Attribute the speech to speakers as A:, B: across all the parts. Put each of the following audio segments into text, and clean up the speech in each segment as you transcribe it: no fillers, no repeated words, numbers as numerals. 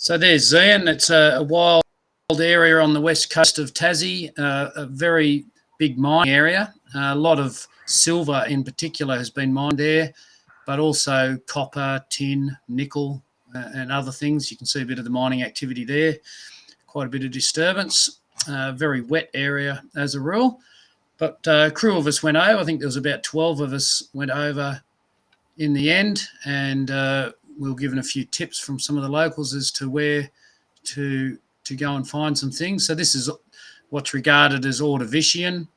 A: So there's Zion. It's a wild area on the west coast of Tassie, a very big mining area. A lot of silver in particular has been mined there, but also copper, tin, nickel, and other things. You can see a bit of the mining activity there, quite a bit of disturbance. Very wet area as a rule. But a crew of us went over. I think there was about 12 of us went over in the end, and we were given a few tips from some of the locals as to where to go and find some things. So this is what's regarded as Ordovician,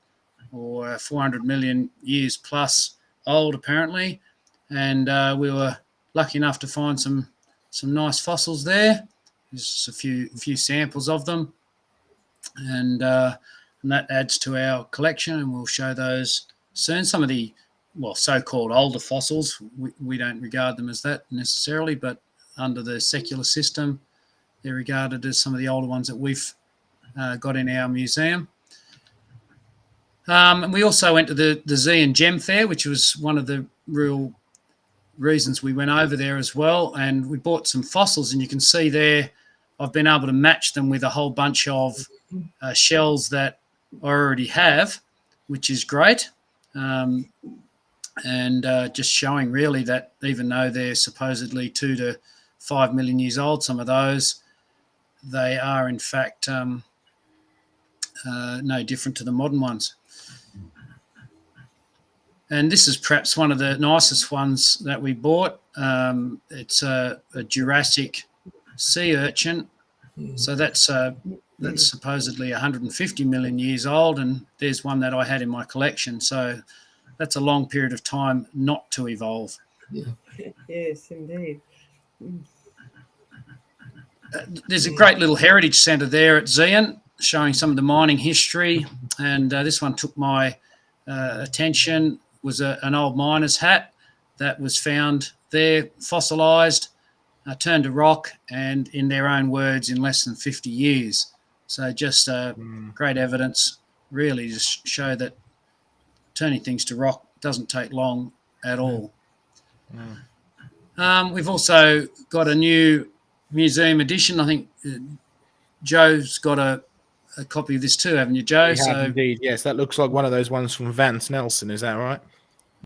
A: or 400 million years plus old, apparently. And we were lucky enough to find some nice fossils there. There's just a few samples of them, and that adds to our collection, and we'll show those soon. Some of the so-called older fossils, we don't regard them as that necessarily, but under the secular system, they're regarded as some of the older ones that we've got in our museum. And we also went to the Zion Gem Fair, which was one of the real reasons we went over there as well. And we bought some fossils, and you can see there I've been able to match them with a whole bunch of shells that I already have, which is great. And just showing really that even though they're supposedly 2 to 5 million years old, some of those, they are in fact no different to the modern ones. And this is perhaps one of the nicest ones that we bought. It's a Jurassic sea urchin. So that's supposedly 150 million years old, and there's one that I had in my collection. So that's a long period of time not to evolve.
B: Yeah.
C: Yes, indeed.
A: There's a great little heritage centre there at Zion showing some of the mining history, and this one took my attention. Was an old miner's hat that was found there, fossilised, turned to rock, and in their own words, in less than 50 years. So just great evidence, really, to show that turning things to rock doesn't take long at all. We've also got a new museum edition. I think Joe's got a copy of this too, haven't you, Joe?
B: We have indeed, yes. That looks like one of those ones from Vance Nelson, is that right?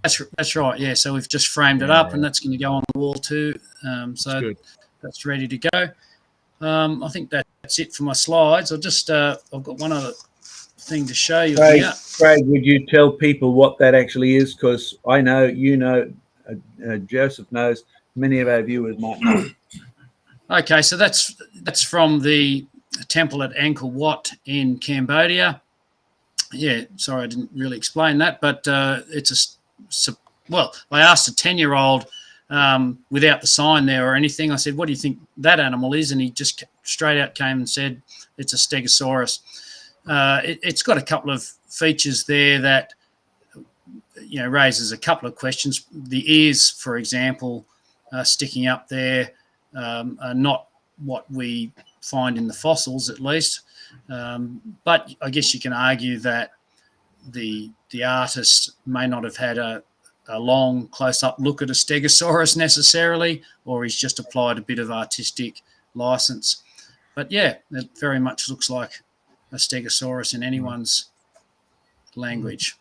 A: That's right, yeah. So we've just framed it up, and that's going to go on the wall too. So that's ready to go. I think that's it for my slides. I've got one other thing to show you.
D: Craig, would you tell people what that actually is? Because I know, Joseph knows, many of our viewers might know.
A: Okay, so that's from the temple at Angkor Wat in Cambodia. Yeah, sorry, I didn't really explain that, but it's I asked a 10-year-old without the sign there or anything. I said, "What do you think that animal is?" And he just straight out came and said, "It's a Stegosaurus." It's got a couple of features there that raises a couple of questions. The ears, for example, sticking up there, are not what we find in the fossils, at least. But I guess you can argue that the artist may not have had a long close-up look at a Stegosaurus necessarily, or he's just applied a bit of artistic license. But yeah, it very much looks like a Stegosaurus in anyone's language.